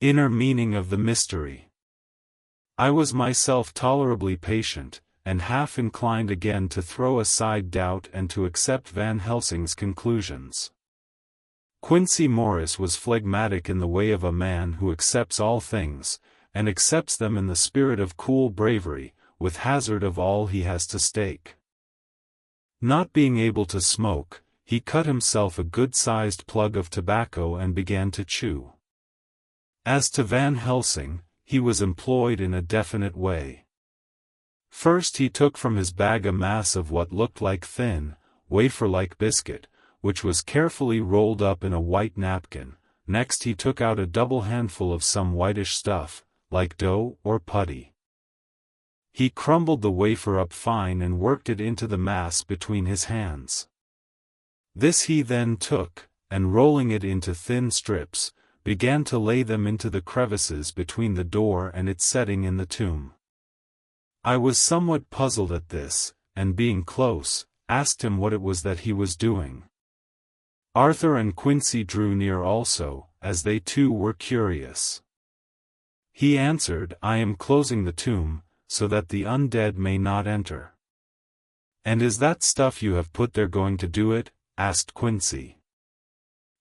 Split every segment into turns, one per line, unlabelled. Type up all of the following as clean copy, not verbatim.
Inner meaning of the mystery. I was myself tolerably patient, and half inclined again to throw aside doubt and to accept Van Helsing's conclusions. Quincey Morris was phlegmatic in the way of a man who accepts all things, and accepts them in the spirit of cool bravery, with hazard of all he has to stake. Not being able to smoke, he cut himself a good-sized plug of tobacco and began to chew. As to Van Helsing, he was employed in a definite way. First he took from his bag a mass of what looked like thin, wafer-like biscuit, which was carefully rolled up in a white napkin. Next he took out a double handful of some whitish stuff, like dough or putty. He crumbled the wafer up fine and worked it into the mass between his hands. This he then took, and rolling it into thin strips, began to lay them into the crevices between the door and its setting in the tomb. I was somewhat puzzled at this, and being close, asked him what it was that he was doing. Arthur and Quincey drew near also, as they too were curious. He answered, "I am closing the tomb, so that the undead may not enter." "And is that stuff you have put there going to do it?" asked Quincey.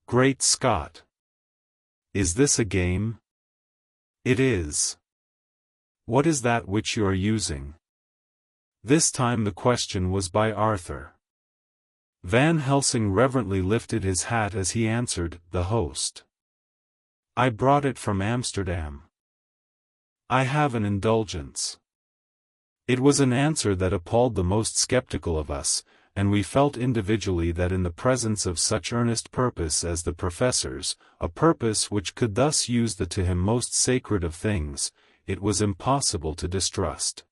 "Great Scott! Is this a game?" "It is." "What is that which you are using?" This time the question was by Arthur. Van Helsing reverently lifted his hat as he answered, "The host. I brought it from Amsterdam. I have an indulgence." It was an answer that appalled the most skeptical of us, and we felt individually that in the presence of such earnest purpose as the professor's, a purpose which could thus use the to him most sacred of things, it was impossible to distrust.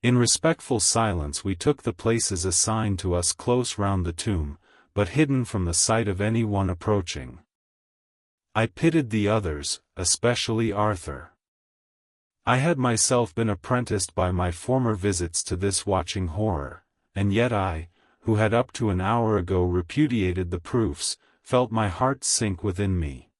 In respectful silence we took the places assigned to us close round the tomb, but hidden from the sight of any one approaching. I pitied the others, especially Arthur. I had myself been apprenticed by my former visits to this watching horror, and yet I, who had up to an hour ago repudiated the proofs, felt my heart sink within me.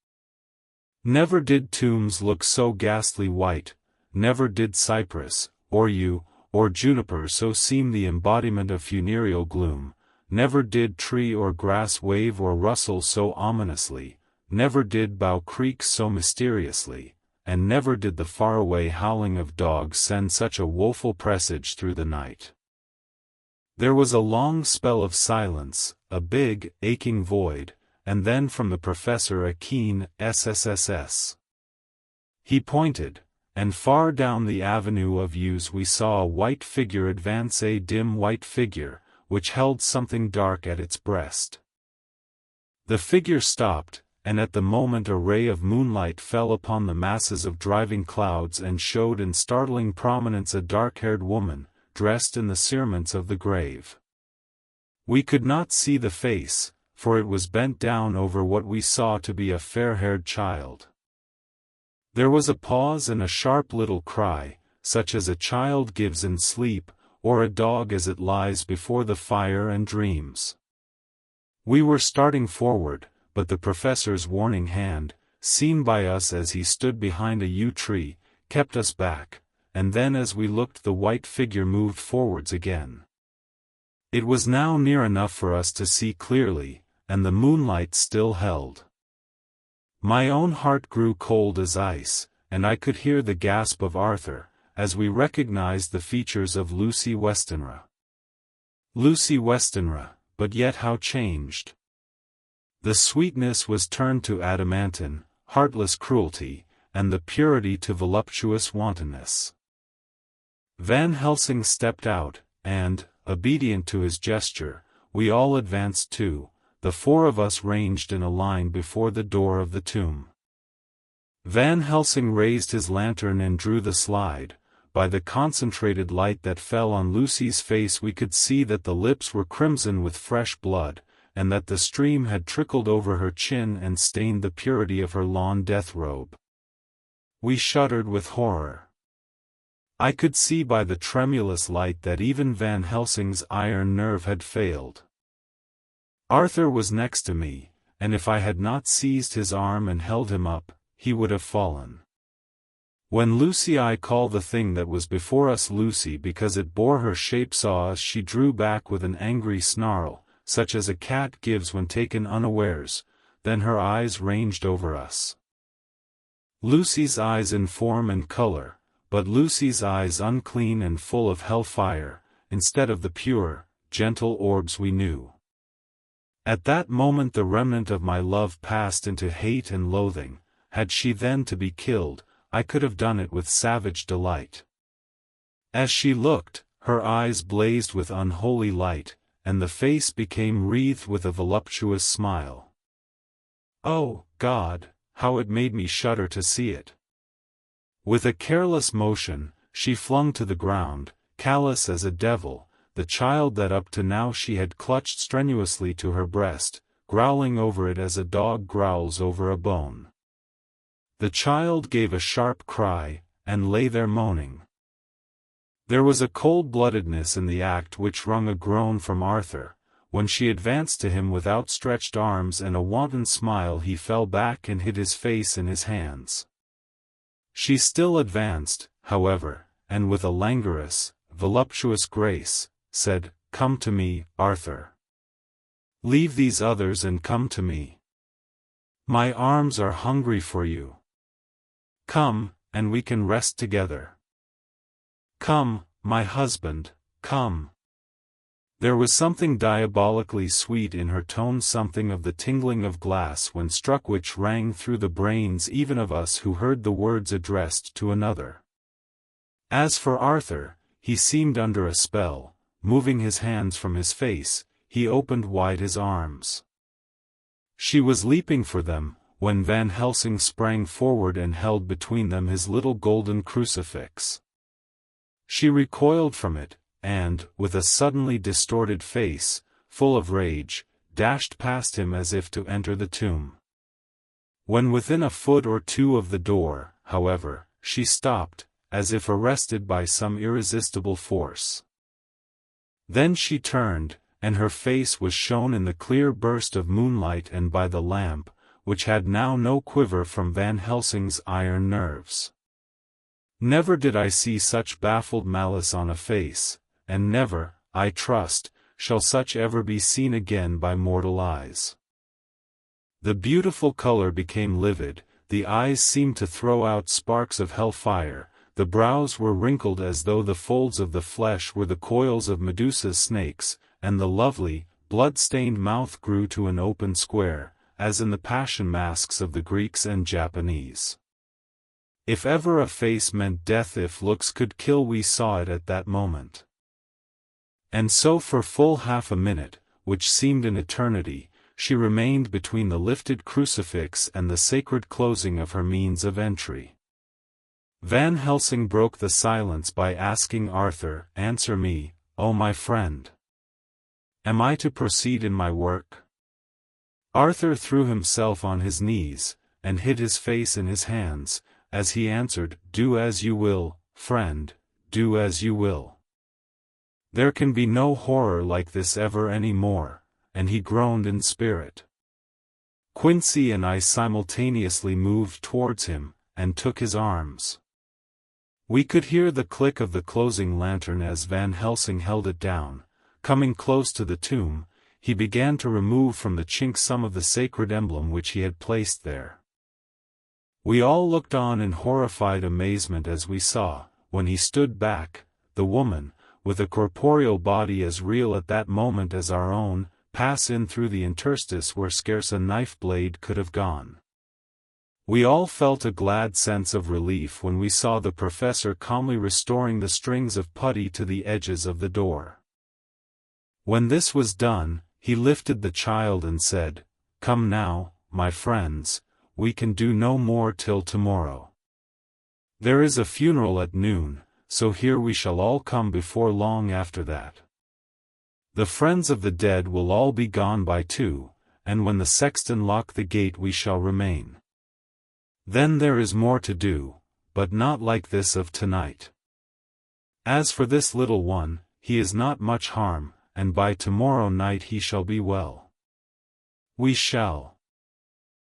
Never did tombs look so ghastly white, never did cypress, or yew, or juniper so seem the embodiment of funereal gloom, never did tree or grass wave or rustle so ominously, never did bough creak so mysteriously, and never did the faraway howling of dogs send such a woeful presage through the night. There was a long spell of silence, a big, aching void, and then from the professor a keen SSSS. He pointed, and far down the avenue of yews we saw a white figure advance, a dim white figure, which held something dark at its breast. The figure stopped, and at the moment a ray of moonlight fell upon the masses of driving clouds and showed in startling prominence a dark-haired woman, dressed in the cerements of the grave. We could not see the face, for it was bent down over what we saw to be a fair-haired child. There was a pause and a sharp little cry, such as a child gives in sleep, or a dog as it lies before the fire and dreams. We were starting forward, but the professor's warning hand, seen by us as he stood behind a yew tree, kept us back, and then as we looked the white figure moved forwards again. It was now near enough for us to see clearly, and the moonlight still held. My own heart grew cold as ice, and I could hear the gasp of Arthur, as we recognized the features of Lucy Westenra. Lucy Westenra, but yet how changed! The sweetness was turned to adamantine, heartless cruelty, and the purity to voluptuous wantonness. Van Helsing stepped out, and, obedient to his gesture, we all advanced too, the four of us ranged in a line before the door of the tomb. Van Helsing raised his lantern and drew the slide. By the concentrated light that fell on Lucy's face we could see that the lips were crimson with fresh blood, and that the stream had trickled over her chin and stained the purity of her lawn death robe. We shuddered with horror. I could see by the tremulous light that even Van Helsing's iron nerve had failed. Arthur was next to me, and if I had not seized his arm and held him up, he would have fallen. When Lucy, I call the thing that was before us Lucy because it bore her shape, saw us, she drew back with an angry snarl, such as a cat gives when taken unawares, then her eyes ranged over us. Lucy's eyes in form and color, but Lucy's eyes unclean and full of hell-fire, instead of the pure, gentle orbs we knew. At that moment the remnant of my love passed into hate and loathing. Had she then to be killed, I could have done it with savage delight. As she looked, her eyes blazed with unholy light, and the face became wreathed with a voluptuous smile. Oh, God, how it made me shudder to see it! With a careless motion, she flung to the ground, callous as a devil, the child that up to now she had clutched strenuously to her breast, growling over it as a dog growls over a bone. The child gave a sharp cry, and lay there moaning. There was a cold-bloodedness in the act which wrung a groan from Arthur. When she advanced to him with outstretched arms and a wanton smile, he fell back and hid his face in his hands. She still advanced, however, and with a languorous, voluptuous grace, said, "Come to me, Arthur. Leave these others and come to me. My arms are hungry for you. Come, and we can rest together. Come, my husband, come." There was something diabolically sweet in her tone, something of the tingling of glass when struck which rang through the brains even of us who heard the words addressed to another. As for Arthur, he seemed under a spell. Moving his hands from his face, he opened wide his arms. She was leaping for them, when Van Helsing sprang forward and held between them his little golden crucifix. She recoiled from it, and, with a suddenly distorted face, full of rage, dashed past him as if to enter the tomb. When within a foot or two of the door, however, she stopped, as if arrested by some irresistible force. Then she turned, and her face was shown in the clear burst of moonlight and by the lamp, which had now no quiver from Van Helsing's iron nerves. Never did I see such baffled malice on a face, and never, I trust, shall such ever be seen again by mortal eyes. The beautiful color became livid, the eyes seemed to throw out sparks of hell-fire, the brows were wrinkled as though the folds of the flesh were the coils of Medusa's snakes, and the lovely, blood-stained mouth grew to an open square, as in the passion masks of the Greeks and Japanese. If ever a face meant death, if looks could kill, we saw it at that moment. And so for full half a minute, which seemed an eternity, she remained between the lifted crucifix and the sacred closing of her means of entry. Van Helsing broke the silence by asking Arthur, "Answer me, O my friend. Am I to proceed in my work?" Arthur threw himself on his knees, and hid his face in his hands, as he answered, "Do as you will, friend, do as you will. There can be no horror like this ever any more," and he groaned in spirit. Quincy and I simultaneously moved towards him, and took his arms. We could hear the click of the closing lantern as Van Helsing held it down. Coming close to the tomb, he began to remove from the chink some of the sacred emblem which he had placed there. We all looked on in horrified amazement as we saw, when he stood back, the woman, with a corporeal body as real at that moment as our own, pass in through the interstice where scarce a knife blade could have gone. We all felt a glad sense of relief when we saw the professor calmly restoring the strings of putty to the edges of the door. When this was done, he lifted the child and said, "Come now, my friends, we can do no more till tomorrow. There is a funeral at noon, so here we shall all come before long after that. The friends of the dead will all be gone by 2, and when the sexton lock the gate we shall remain. Then there is more to do, but not like this of tonight. As for this little one, he is not much harm, and by tomorrow night he shall be well. We shall